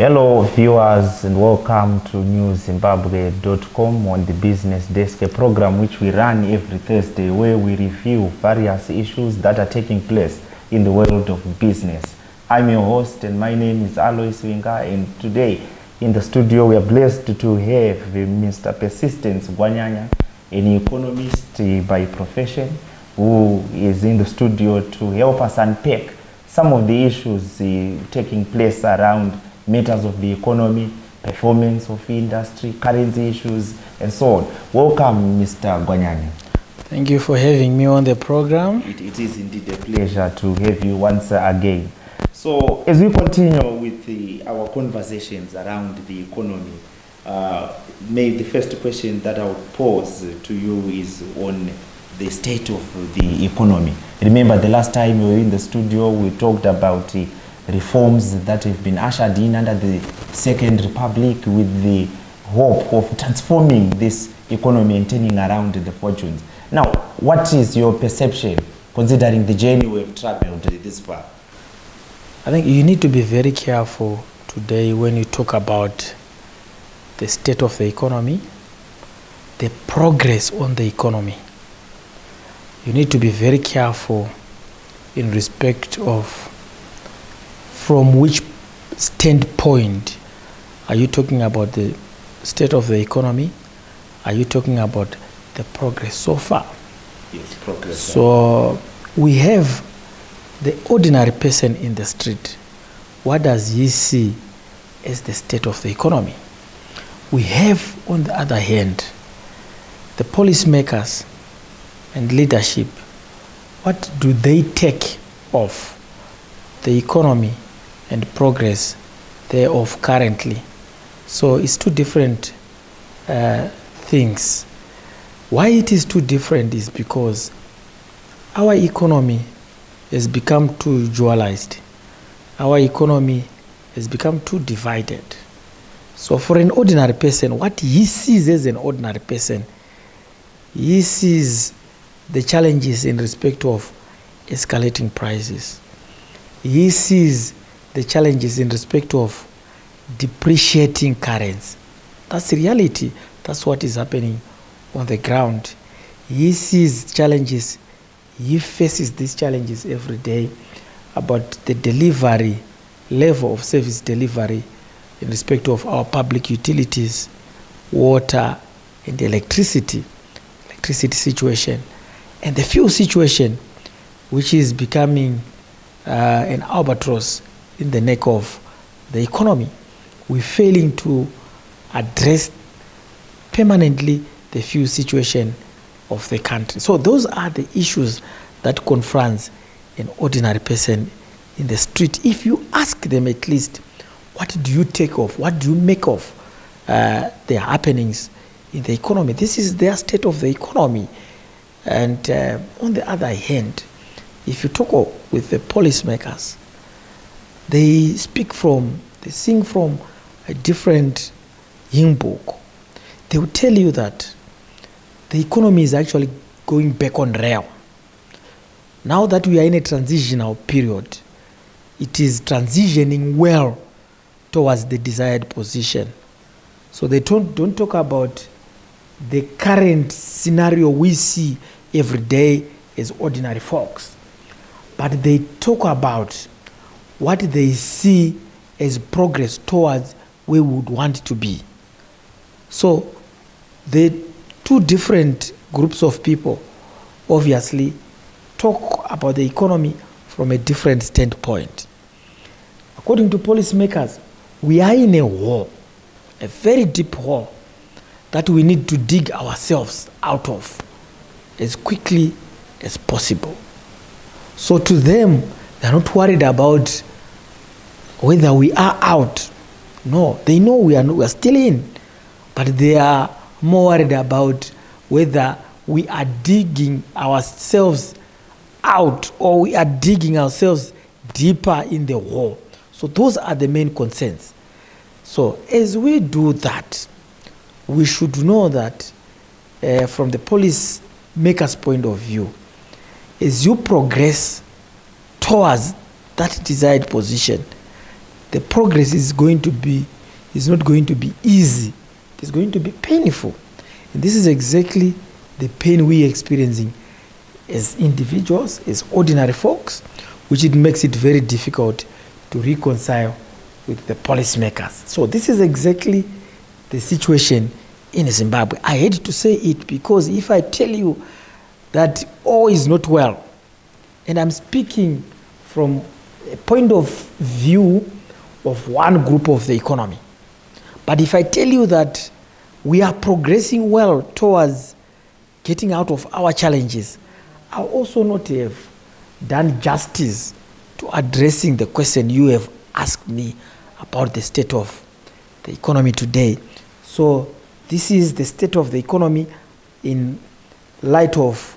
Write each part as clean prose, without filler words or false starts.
Hello viewers and welcome to newzimbabwe.com on the Business Desk, a program which we run every Thursday where we review various issues that are taking place in the world of business. I'm your host and my name is Alois Winga, and today in the studio we are blessed to have Mr. Persistence Gwanyanya, an economist by profession, who is in the studio to help us unpack some of the issues taking place around matters of the economy, performance of industry, currency issues, and so on. Welcome, Mr. Gwanyanya. Thank you for having me on the program. It is indeed a pleasure to have you once again. So, as we continue with our conversations around the economy, maybe the first question that I would pose to you is on the state of the economy. Remember, the last time we were in the studio, we talked about reforms that have been ushered in under the Second Republic with the hope of transforming this economy and turning around the fortunes. Now, what is your perception considering the journey we have traveled this far? I think you need to be very careful today when you talk about the state of the economy, the progress on the economy. You need to be very careful in respect of from which standpoint are you talking about the state of the economy? Are you talking about the progress so far? Yes, progress. So we have the ordinary person in the street. What does he see as the state of the economy? We have, on the other hand, the policymakers and leadership. What do they take of the economy and progress thereof currently? So it's two different things. Why it is two different is because our economy has become too dualized. Our economy has become too divided. So for an ordinary person, what he sees as an ordinary person, he sees the challenges in respect of escalating prices. He sees the challenges in respect of depreciating currency. That's the reality. That's what is happening on the ground. He sees challenges. He faces these challenges every day about the delivery, level of service delivery in respect of our public utilities, water and electricity situation, and the fuel situation, which is becoming an albatross in the neck of the economy. We're failing to address permanently the fuel situation of the country. So those are the issues that confronts an ordinary person in the street. If you ask them at least, what do you take of, what do you make of the happenings in the economy? This is their state of the economy. And on the other hand, if you talk with the policymakers, they sing from a different hymn book. They will tell you that the economy is actually going back on rail. Now that we are in a transitional period, it is transitioning well towards the desired position. So they don't talk about the current scenario we see every day as ordinary folks, but they talk about what they see as progress towards where we would want to be. So the two different groups of people obviously talk about the economy from a different standpoint. According to policymakers, we are in a hole, a very deep hole that we need to dig ourselves out of as quickly as possible. So to them, they're not worried about whether we are out. No, they know we are still in, but they are more worried about whether we are digging ourselves out or we are digging ourselves deeper in the hole. So those are the main concerns. So as we do that, we should know that from the policymaker's point of view, as you progress towards that desired position, the progress is not going to be easy. It's going to be painful. And this is exactly the pain we're experiencing as individuals, as ordinary folks, which it makes it very difficult to reconcile with the policymakers. So this is exactly the situation in Zimbabwe. I hate to say it, because if I tell you that all is not well, and I'm speaking from a point of view of one group of the economy, but if I tell you that we are progressing well towards getting out of our challenges, I'll also not have done justice to addressing the question you have asked me about the state of the economy today. So this is the state of the economy in light of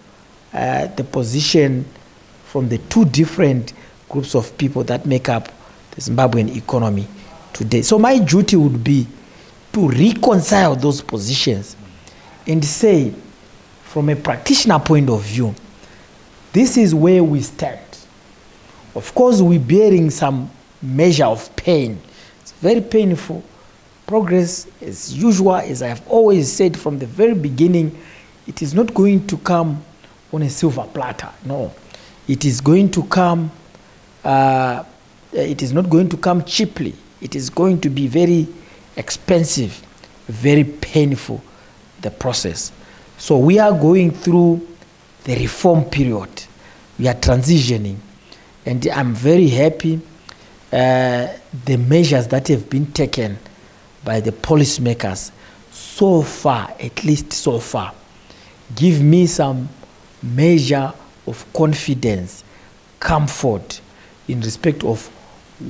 the position from the two different groups of people that make up the Zimbabwean economy today. So my duty would be to reconcile those positions and say, from a practitioner point of view, this is where we stand. Of course, we're bearing some measure of pain. It's very painful. Progress, as usual, as I have always said from the very beginning, it is not going to come on a silver platter. No, it is going to come. It is not going to come cheaply. It is going to be very expensive, very painful, the process. So we are going through the reform period. We are transitioning, and I'm very happy the measures that have been taken by the policymakers so far, at least so far, give me some measure of confidence, comfort in respect of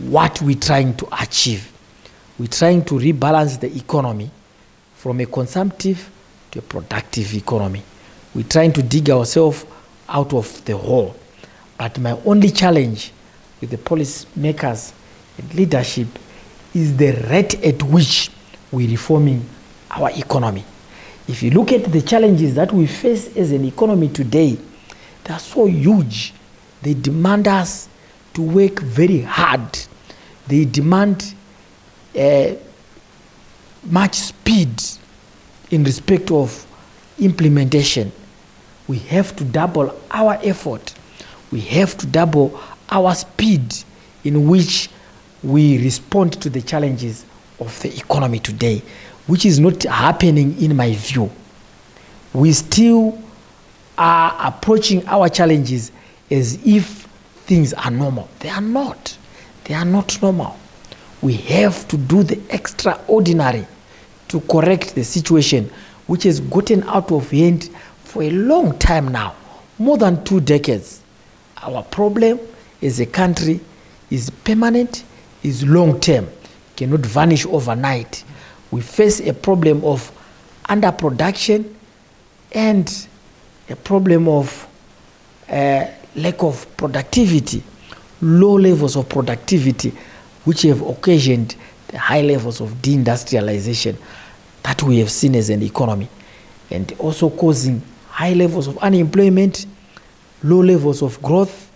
what we're trying to achieve. We're trying to rebalance the economy from a consumptive to a productive economy. We're trying to dig ourselves out of the hole. But my only challenge with the policymakers and leadership is the rate at which we're reforming our economy. If you look at the challenges that we face as an economy today, they are so huge. They demand us to work very hard. They demand much speed in respect of implementation. We have to double our effort. We have to double our speed in which we respond to the challenges of the economy today, which is not happening in my view. We still are approaching our challenges as if things are normal. They are not. They are not normal. We have to do the extraordinary to correct the situation, which has gotten out of hand for a long time now, more than 2 decades. Our problem as a country is permanent, is long-term, cannot vanish overnight. We face a problem of underproduction and a problem of lack of productivity, low levels of productivity, which have occasioned the high levels of deindustrialization that we have seen as an economy, and also causing high levels of unemployment, low levels of growth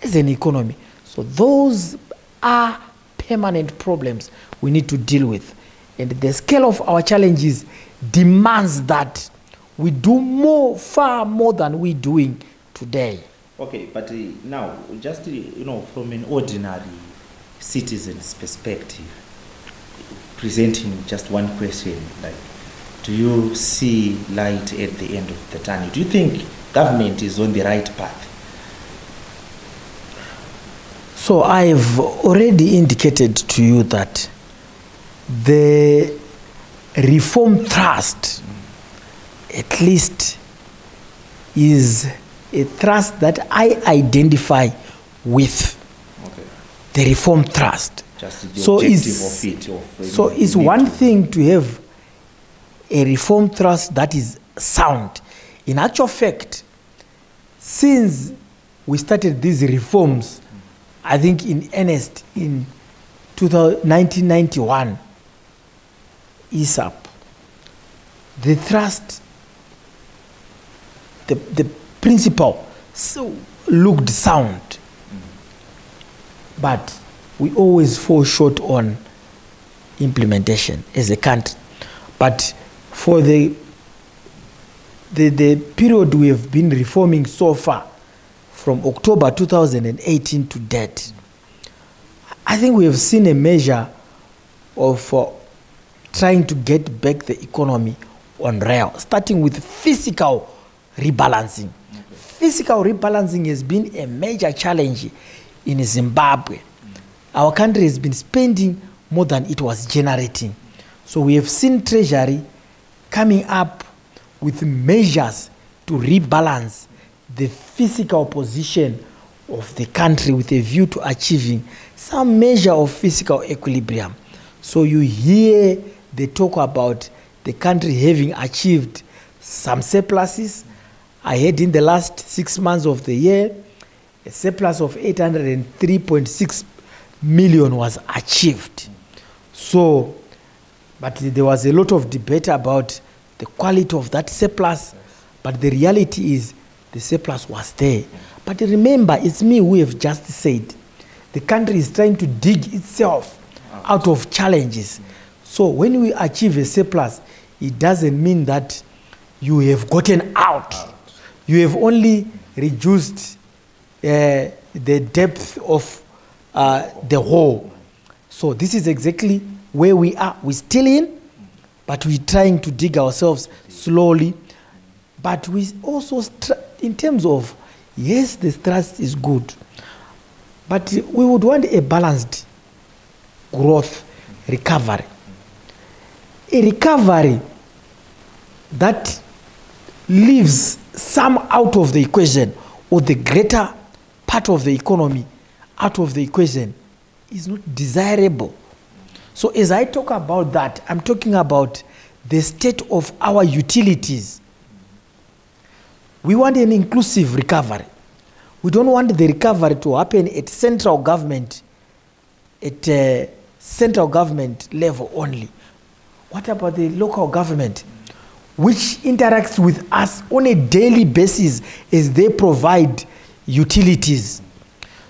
as an economy. So those are permanent problems we need to deal with. And the scale of our challenges demands that we do more, far more than we're doing today. Okay, but now, just from an ordinary citizen's perspective, presenting just one question, like, do you see light at the end of the tunnel? Do you think government is on the right path? So I've already indicated to you that the reform thrust, at least, is a thrust that I identify with. Okay. The reform thrust. Just the objective of it. So it's one thing to have a reform thrust that is sound. In actual fact, since we started these reforms, I think in earnest in 1991, ISAP, the thrust, the principle looked sound. But we always fall short on implementation as a country. But for the period we have been reforming so far, from October 2018 to date, I think we have seen a measure of trying to get back the economy on rail, starting with physical rebalancing. Okay. Physical rebalancing has been a major challenge in Zimbabwe. Our country has been spending more than it was generating. So we have seen Treasury coming up with measures to rebalance the physical position of the country with a view to achieving some measure of physical equilibrium. So you hear they talk about the country having achieved some surpluses. I heard in the last 6 months of the year, a surplus of 803.6 million was achieved. So, but there was a lot of debate about the quality of that surplus, but the reality is the surplus was there. But remember, it's me who have just said, the country is trying to dig itself out of challenges. So when we achieve a surplus, it doesn't mean that you have gotten out. You have only reduced the depth of the hole. So this is exactly where we are. We're still in, but we're trying to dig ourselves slowly. But we also, in terms of, yes, the thrust is good, but we would want a balanced growth recovery. A recovery that leaves some out of the equation, or the greater part of the economy out of the equation, is not desirable. So as I talk about that, I'm talking about the state of our utilities. We want an inclusive recovery. We don't want the recovery to happen at central government, at central government level only. What about the local government, which interacts with us on a daily basis as they provide utilities?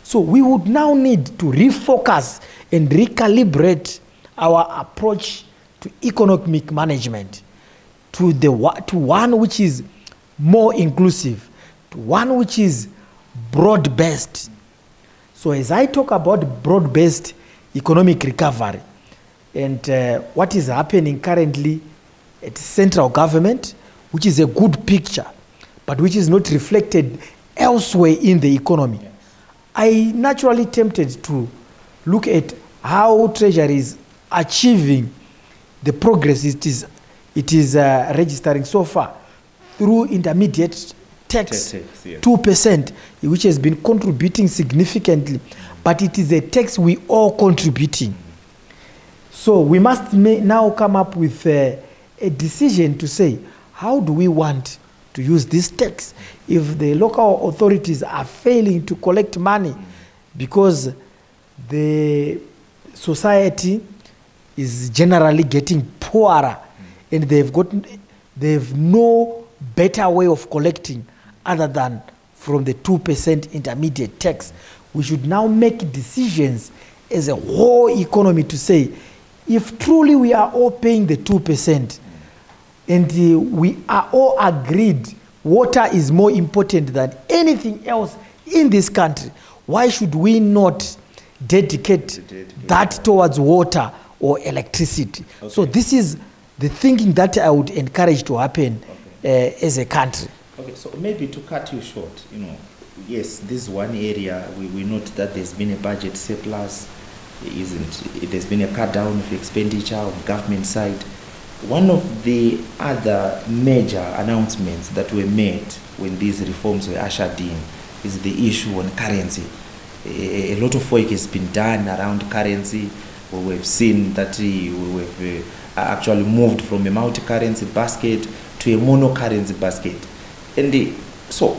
So we would now need to refocus and recalibrate our approach to economic management to one which is more inclusive, to one which is broad-based. So as I talk about broad-based economic recovery and what is happening currently at central government, which is a good picture, but which is not reflected elsewhere in the economy, yes, I naturally tempted to look at how Treasury is achieving the progress it is registering so far through intermediate tax, yes, 2%, which has been contributing significantly, but it is a tax we all contributing. So we must now come up with a decision to say, how do we want to use this tax? If the local authorities are failing to collect money because the society is generally getting poorer and they've no better way of collecting other than from the 2% intermediate tax, we should now make decisions as a whole economy to say, if truly we are all paying the 2% and we are all agreed water is more important than anything else in this country, why should we not dedicate that towards water or electricity? Okay. So this is the thinking that I would encourage to happen, okay, as a country. Okay, so maybe to cut you short, yes, this one area we note that there's been a budget surplus, there's been a cut down of expenditure on government side. One of the other major announcements that were made when these reforms were ushered in is the issue on currency. A lot of work has been done around currency. We've seen that we've actually moved from a multi-currency basket to a mono-currency basket. And so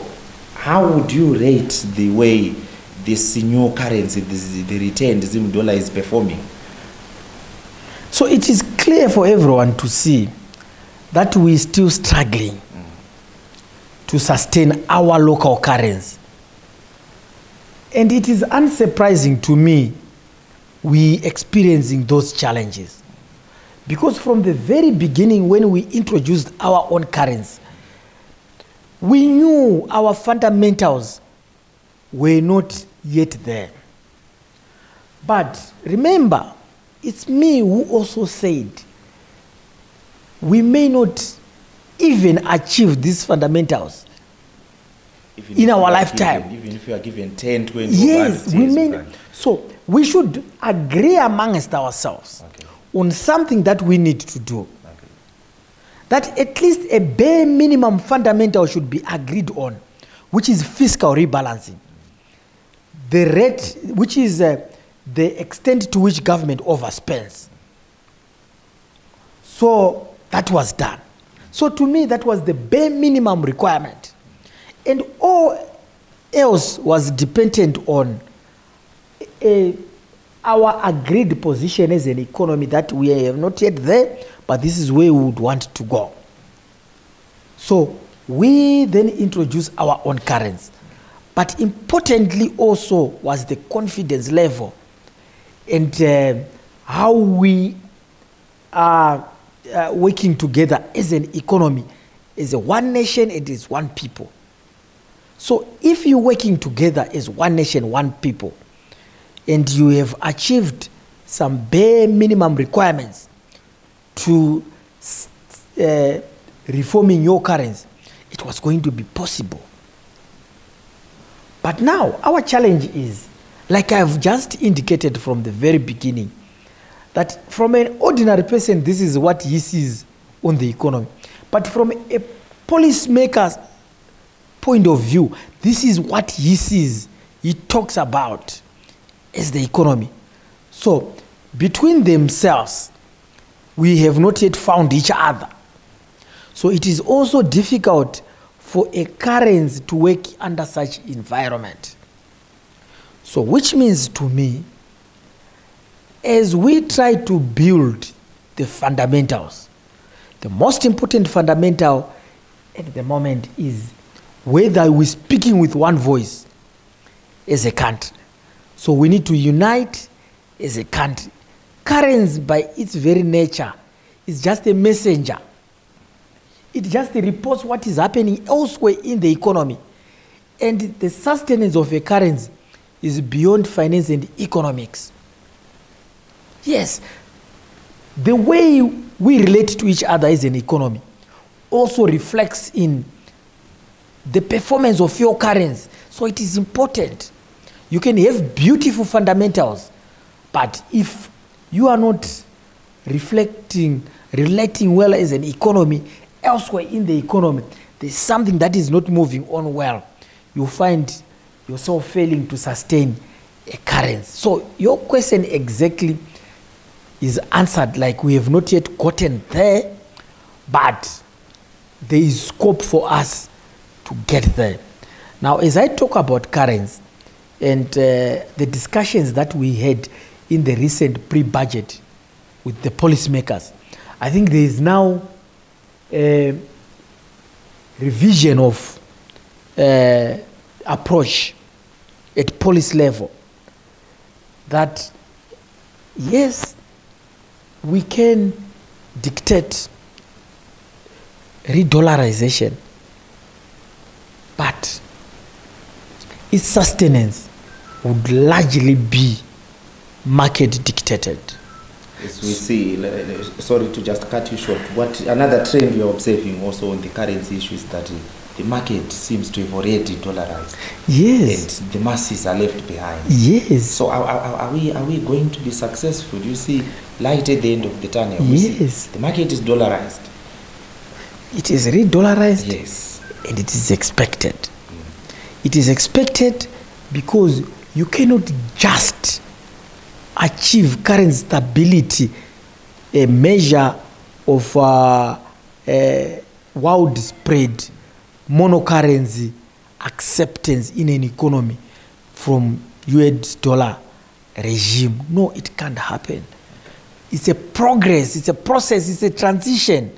how would you rate the way this new currency, the returned Zim dollar, is performing? So it is clear for everyone to see that we're still struggling to sustain our local currency. And it is unsurprising to me we experiencing those challenges. Because from the very beginning, when we introduced our own currency, we knew our fundamentals were not yet there. But remember, it's me who also said we may not even achieve these fundamentals in our lifetime. Even if you are given 10, 20, yes, we may. So we should agree amongst ourselves on something that we need to do. That at least a bare minimum fundamental should be agreed on, which is fiscal rebalancing. The rate, which is the extent to which government overspends. So that was done. So to me, that was the bare minimum requirement. And all else was dependent on our agreed position as an economy that we have not yet there, but this is where we would want to go. So we then introduced our own currency. But importantly also was the confidence level and how we are working together as an economy, as a one nation and as one people. So if you're working together as one nation, one people, and you have achieved some bare minimum requirements to reforming your currency, it was going to be possible. But now our challenge is, like I've just indicated from the very beginning, that from an ordinary person, this is what he sees on the economy. But from a policymaker's point of view, this is what he sees, he talks about as the economy. So between themselves, we have not yet found each other. So it is also difficult for a currency to work under such environment. So which means to me, as we try to build the fundamentals, the most important fundamental at the moment is whether we're speaking with one voice as a country. So we need to unite as a country. Currency, by its very nature, is just a messenger. It just reports what is happening elsewhere in the economy. And the sustenance of a currency is beyond finance and economics. Yes, the way we relate to each other as an economy also reflects in the performance of your currency. So it is important. You can have beautiful fundamentals, but if you are not relating well as an economy, elsewhere in the economy, there's something that is not moving on well, you find yourself failing to sustain a currency. So your question exactly is answered, like we have not yet gotten there, but there is scope for us to get there. Now, as I talk about currency and the discussions that we had in the recent pre-budget with the policymakers, I think there is now a revision of approach at policy level that, yes, we can dictate re-dollarization, but its sustenance would largely be market dictated. As we see, sorry to just cut you short, what another trend we are observing also on the currency issue is that the market seems to have already dollarized. Yes. And the masses are left behind. Yes. So are we going to be successful? Do you see light at the end of the tunnel? Yes. The market is dollarized. It is re-dollarized. Yes. And it is expected. It is expected because you cannot just achieve currency stability, a measure of widespread monocurrency acceptance in an economy from US dollar regime. No, it can't happen. It's a progress, it's a process, it's a transition.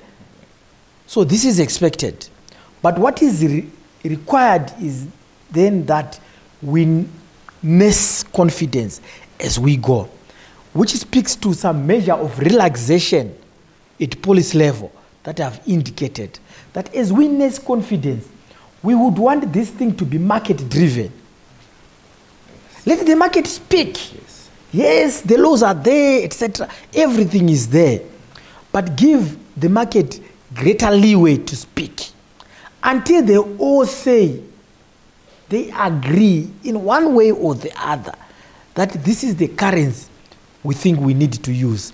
So this is expected. But what is required is then that we nurse confidence as we go. which speaks to some measure of relaxation at policy level that I have indicated, that as we nest confidence, we would want this thing to be market-driven. Let the market speak. Yes, the laws are there, etc. Everything is there. But give the market greater leeway to speak until they all say, they agree in one way or the other that this is the currency we think we need to use.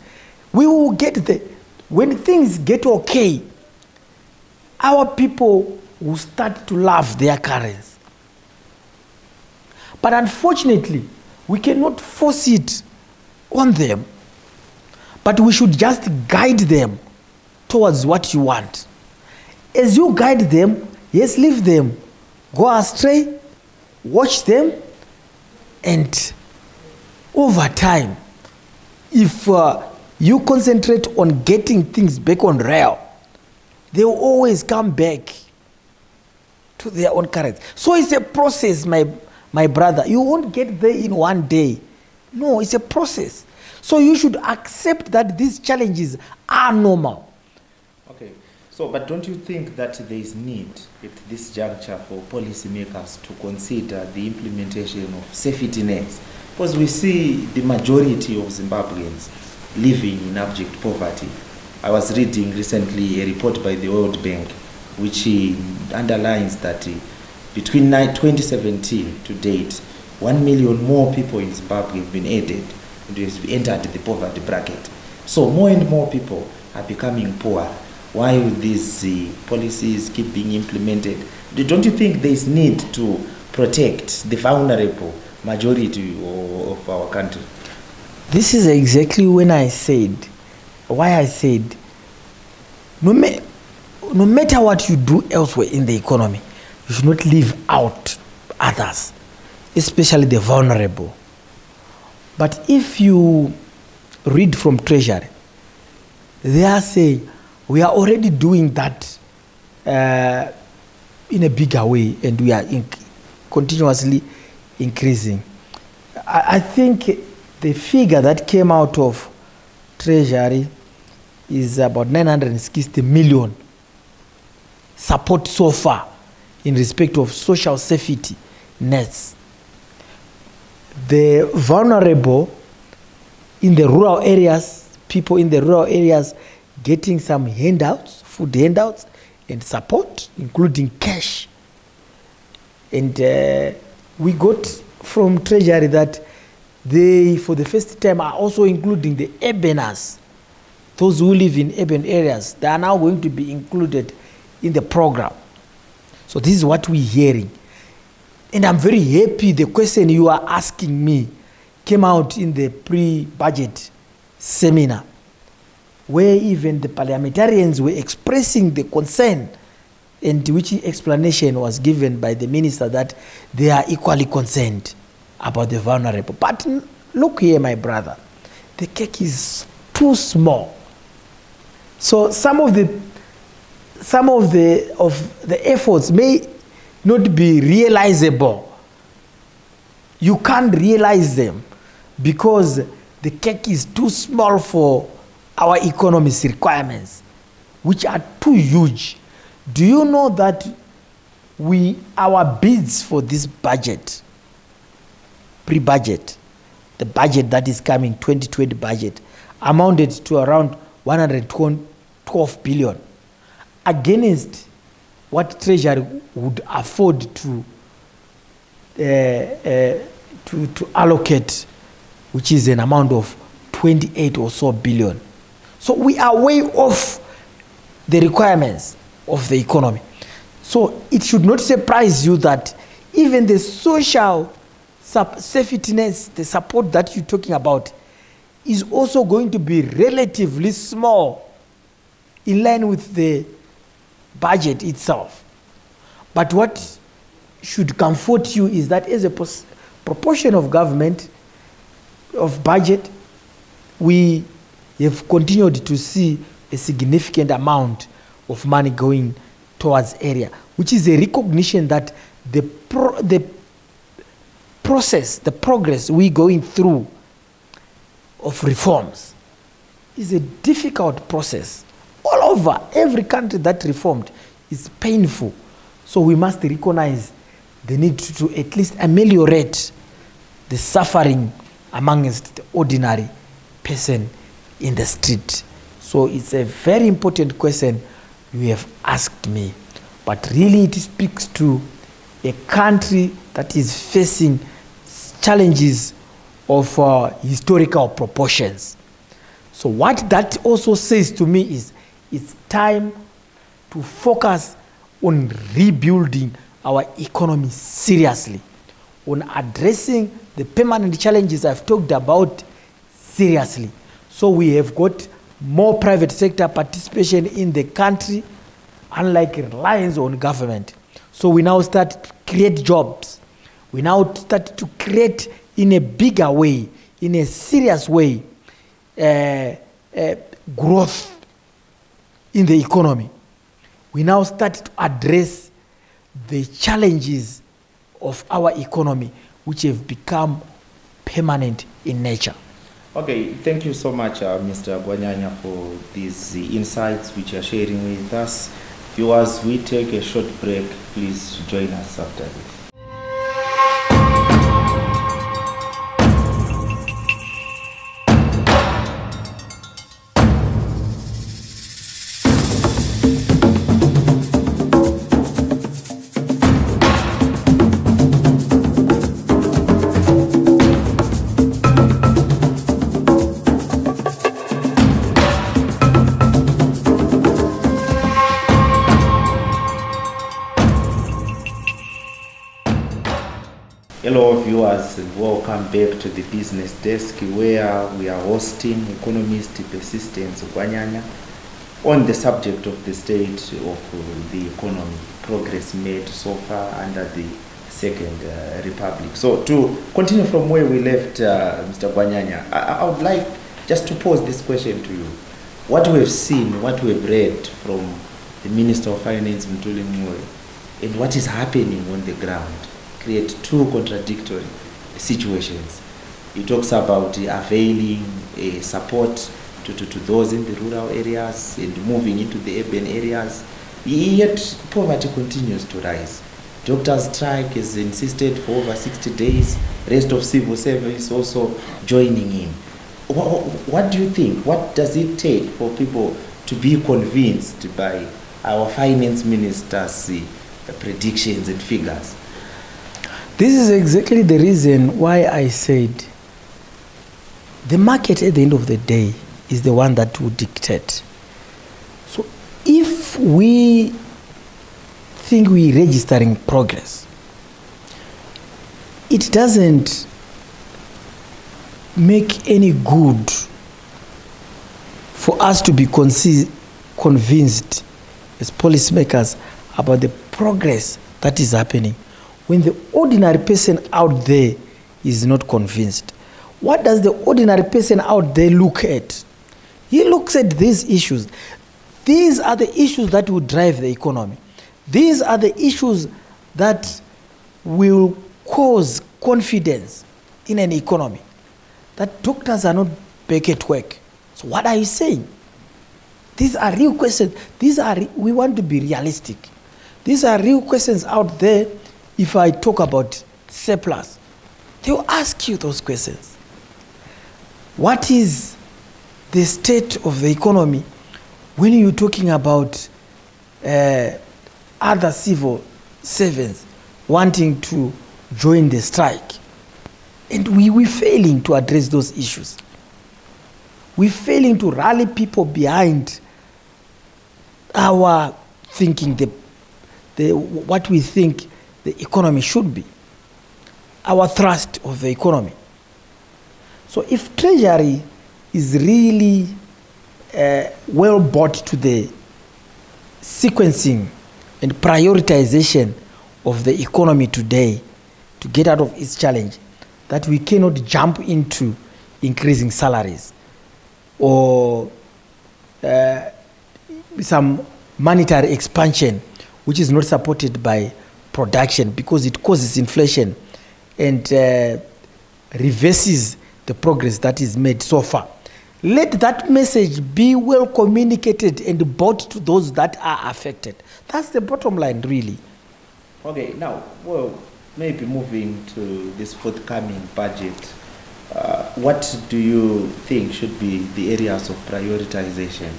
We will get when things get okay, our people will start to love their currency. But unfortunately, we cannot force it on them. But we should just guide them towards what you want. As you guide them, yes, leave them. Go astray, watch them, and over time, if you concentrate on getting things back on rail, they will always come back to their own currency. So it's a process, my brother. You won't get there in one day. No, it's a process. So you should accept that these challenges are normal. Okay. So, but don't you think that there is need at this juncture for policymakers to consider the implementation of safety nets? Because we see the majority of Zimbabweans living in abject poverty. I was reading recently a report by the World Bank which underlines that between 2017 to date, 1 million more people in Zimbabwe have been added and have entered the poverty bracket. So more and more people are becoming poor while these policies keep being implemented. Don't you think there is need to protect the vulnerable majority of our country? This is exactly why I said, no matter what you do elsewhere in the economy, you should not leave out others, especially the vulnerable. But if you read from Treasury, they are saying, we are already doing that in a bigger way, and we are continuously increasing. I think the figure that came out of Treasury is about 960 million support so far in respect of social safety nets. The vulnerable in the rural areas, people in the rural areas getting some handouts, food handouts and support, including cash. And we got from Treasury that they, for the first time, are also including the urbaners. Those who live in urban areas, they are now going to be included in the program. So this is what we're hearing. And I'm very happy the question you are asking me came out in the pre-budget seminar, where even the parliamentarians were expressing the concern, and which explanation was given by the minister that they are equally concerned about the vulnerable. But look here, my brother, the cake is too small. So some of the efforts may not be realizable. You can't realize them because the cake is too small for our economy's requirements, which are too huge. Do you know that our bids for this budget, pre-budget, the budget that is coming, 2020 budget, amounted to around 112 billion against what Treasury would afford to allocate, which is an amount of 28 or so billion. So we are way off the requirements of the economy. So it should not surprise you that even the social safety nets, the support that you're talking about, is also going to be relatively small in line with the budget itself. But what should comfort you is that as a proportion of government, of budget, we have continued to see a significant amount of money going towards area, which is a recognition that the process, the progress we're going through of reforms is a difficult process. All over, every country that reformed is painful. So we must recognize the need to at least ameliorate the suffering amongst the ordinary person in the street. So it's a very important question you have asked me. But really it speaks to a country that is facing challenges of historical proportions. So what that also says to me is it's time to focus on rebuilding our economy seriously, on addressing the permanent challenges I've talked about seriously. So we have got more private sector participation in the country, unlike reliance on government. So we now start to create jobs. We now start to create in a bigger way, in a serious way, growth in the economy. We now start to address the challenges of our economy, which have become permanent in nature. Okay, thank you so much, Mr. Gwanyanya, for these insights which you are sharing with us. Viewers, we take a short break. Please join us after this. Hello viewers, and welcome back to the Business Desk, where we are hosting Economist Persistence Gwanyanya on the subject of the state of the economy, progress made so far under the Second Republic. So to continue from where we left, Mr. Gwanyanya, I would like just to pose this question to you. What we have seen, what we have read from the Minister of Finance, Mthuli Mncube, and what is happening on the ground create two contradictory situations. He talks about availing support to those in the rural areas and moving into the urban areas, yet poverty continues to rise. Doctors' strike is insisted for over 60 days, rest of civil service also joining in. What do you think? What does it take for people to be convinced by our finance minister's predictions and figures? This is exactly the reason why I said the market at the end of the day is the one that will dictate. So if we think we're registering progress, it doesn't make any good for us to be convinced as policymakers about the progress that is happening when the ordinary person out there is not convinced. What does the ordinary person out there look at? He looks at these issues. These are the issues that will drive the economy. These are the issues that will cause confidence in an economy. That doctors are not back at work. So what are you saying? These are real questions. We want to be realistic. These are real questions out there. If I talk about surplus, they will ask you those questions. What is the state of the economy when you're talking about other civil servants wanting to join the strike? And we're failing to address those issues. We're failing to rally people behind our thinking, what we think the economy should be, our thrust of the economy. So if Treasury is really well brought to the sequencing and prioritization of the economy today to get out of its challenge, that we cannot jump into increasing salaries or some monetary expansion which is not supported by production, because it causes inflation and reverses the progress that is made so far. Let that message be well communicated and brought to those that are affected. That's the bottom line, really. Okay, now, well, maybe moving to this forthcoming budget, what do you think should be the areas of prioritization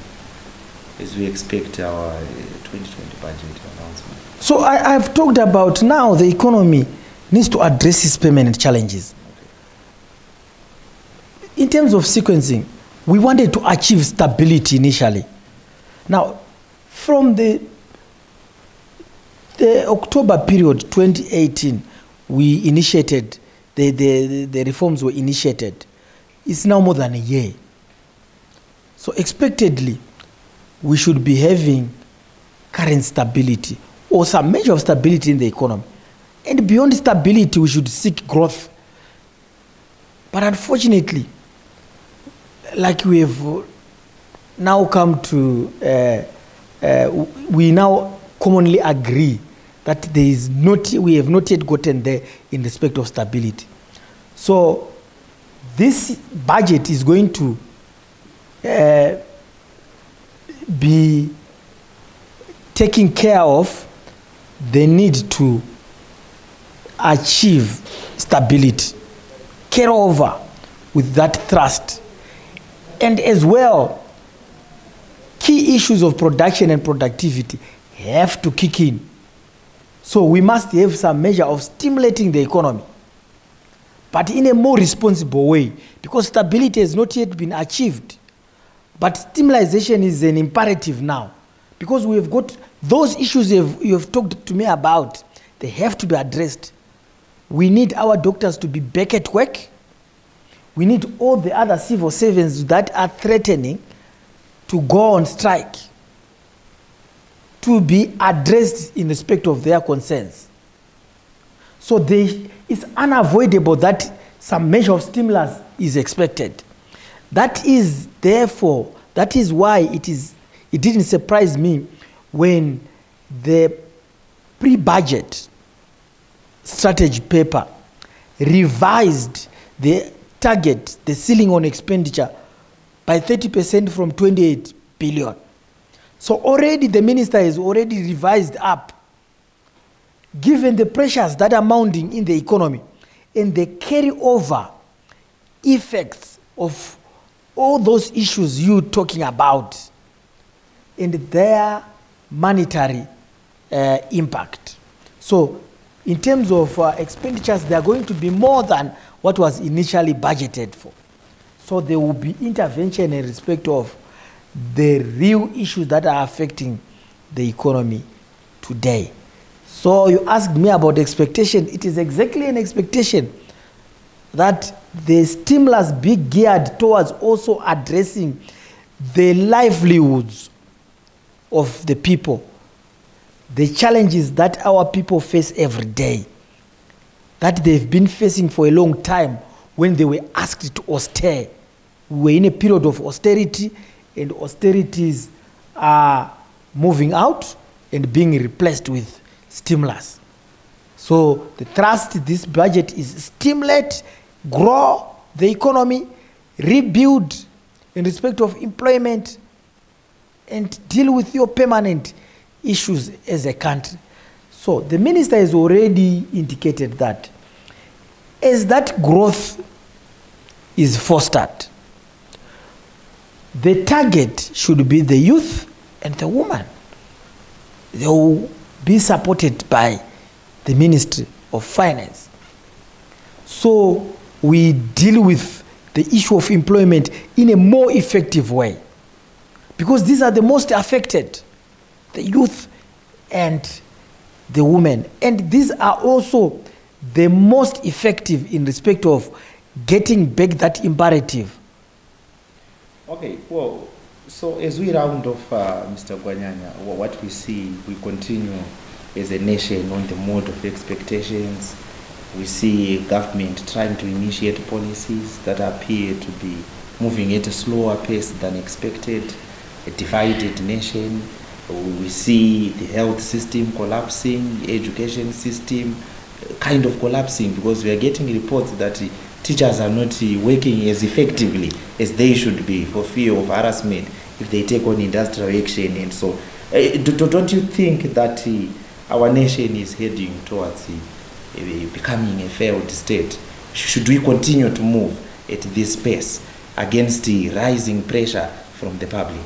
as we expect our 2020 budget announcement? So I've talked about now the economy needs to address its permanent challenges. Okay. In terms of sequencing, we wanted to achieve stability initially. Now, from the October period 2018, we initiated, the reforms were initiated. It's now more than a year. So expectedly, we should be having current stability or some measure of stability in the economy. And beyond stability, we should seek growth. But unfortunately, like we have now come to, we now commonly agree that there is not, we have not yet gotten there in respect of stability. So this budget is going to be taking care of the need to achieve stability, carry over with that thrust. And as well, key issues of production and productivity have to kick in. So we must have some measure of stimulating the economy, but in a more responsible way, because stability has not yet been achieved. But stimulation is an imperative now, because we have got those issues you have talked to me about, they have to be addressed. We need our doctors to be back at work. We need all the other civil servants that are threatening to go on strike to be addressed in respect of their concerns. So it's unavoidable that some measure of stimulus is expected. That is therefore, that is why it didn't surprise me when the pre-budget strategy paper revised the target, the ceiling on expenditure, by 30% from 28 billion. So already the minister has already revised up, given the pressures that are mounting in the economy and the carryover effects of all those issues you're talking about and their monetary impact. So in terms of expenditures, they are going to be more than what was initially budgeted for. So there will be intervention in respect of the real issues that are affecting the economy today. So you asked me about expectation. It is exactly an expectation that the stimulus be geared towards also addressing the livelihoods of the people, the challenges that our people face every day, that they've been facing for a long time when they were asked to austere. We were in a period of austerity, and austerities are moving out and being replaced with stimulus. So the thrust this budget is stimulate, grow the economy, rebuild in respect of employment, and deal with your permanent issues as a country. So the minister has already indicated that as that growth is fostered, the target should be the youth and the woman. They will be supported by the Ministry of Finance. So we deal with the issue of employment in a more effective way, because these are the most affected, the youth and the women. And these are also the most effective in respect of getting back that imperative. Okay, well, so as we round off, Mr. Gwanyanya, what we see, we continue as a nation on the mode of expectations. We see government trying to initiate policies that appear to be moving at a slower pace than expected, a divided nation. We see the health system collapsing, the education system kind of collapsing, because we are getting reports that teachers are not working as effectively as they should be for fear of harassment if they take on industrial action. And so don't you think that our nation is heading towards becoming a failed state? Should we continue to move at this pace against the rising pressure from the public?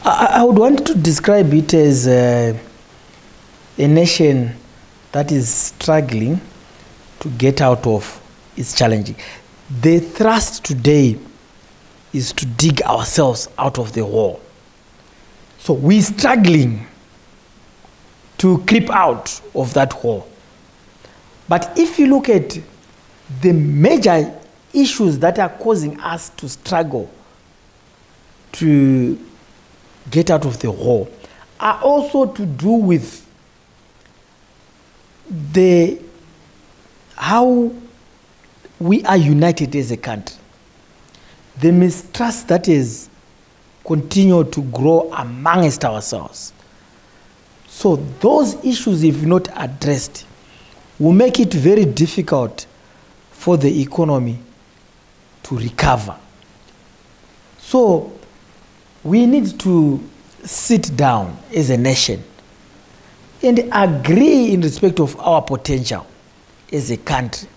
I would want to describe it as a nation that is struggling to get out of its challenging. The thrust today is to dig ourselves out of the hole. So we're struggling to creep out of that hole. But if you look at the major issues that are causing us to struggle to get out of the hole are also to do with how we are united as a country. The mistrust that is continued to grow amongst ourselves. So those issues, if not addressed, will make it very difficult for the economy to recover. So we need to sit down as a nation and agree in respect of our potential as a country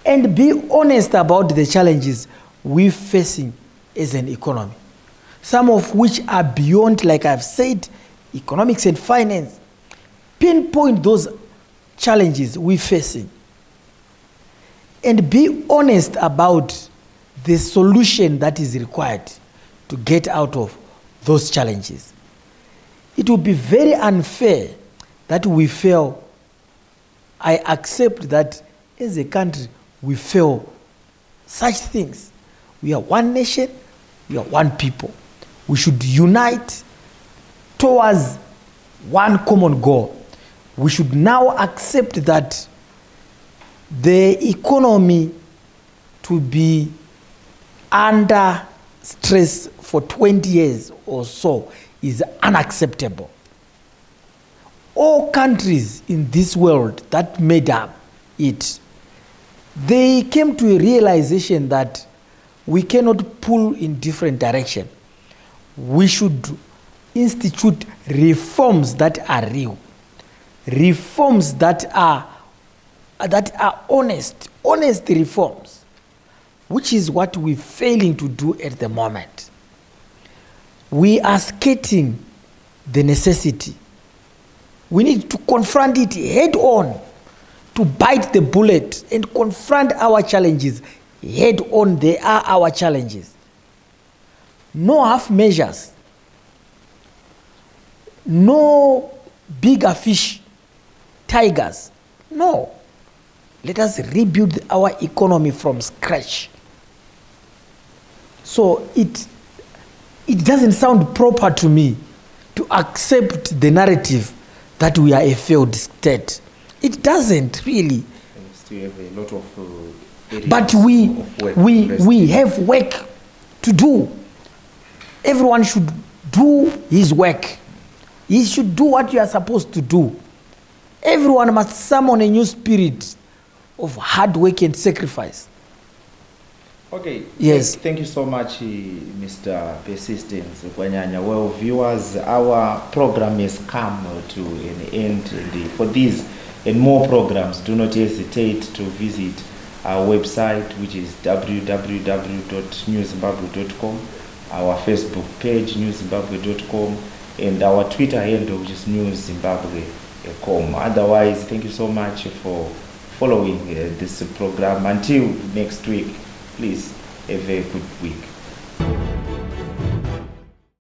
and be honest about the challenges we're facing as an economy, some of which are beyond, like I've said, economics and finance. Pinpoint those challenges we're facing and be honest about the solution that is required to get out of those challenges. It would be very unfair that we fail. I accept that as a country we fail such things. We are one nation, we are one people. We should unite towards one common goal. We should now accept that the economy to be under stress for 20 years or so is unacceptable. All countries in this world that made up it, they came to a realization that we cannot pull in different directions. We should institute reforms that are real, reforms that are honest reforms, which is what we're failing to do at the moment. We are skating the necessity. We need to confront it head on, to bite the bullet and confront our challenges head on. They are our challenges. No half measures, no bigger fish, tigers. No. Let us rebuild our economy from scratch. So it doesn't sound proper to me to accept the narrative that we are a failed state. It doesn't really. We still have a lot of but we have work to do. Everyone should do his work. He should do what you are supposed to do. Everyone must summon a new spirit of hard work and sacrifice. Okay. Yes. Thank you so much, Mr. Persistence Gwanyanya. Well, viewers, our program has come to an end. And for these and more programs, do not hesitate to visit our website, which is www.newzimbabwe.com, our Facebook page, newzimbabwe.com, and our Twitter handle, which is newzimbabwe.com. Otherwise, thank you so much for following this program. Until next week, please have a good week.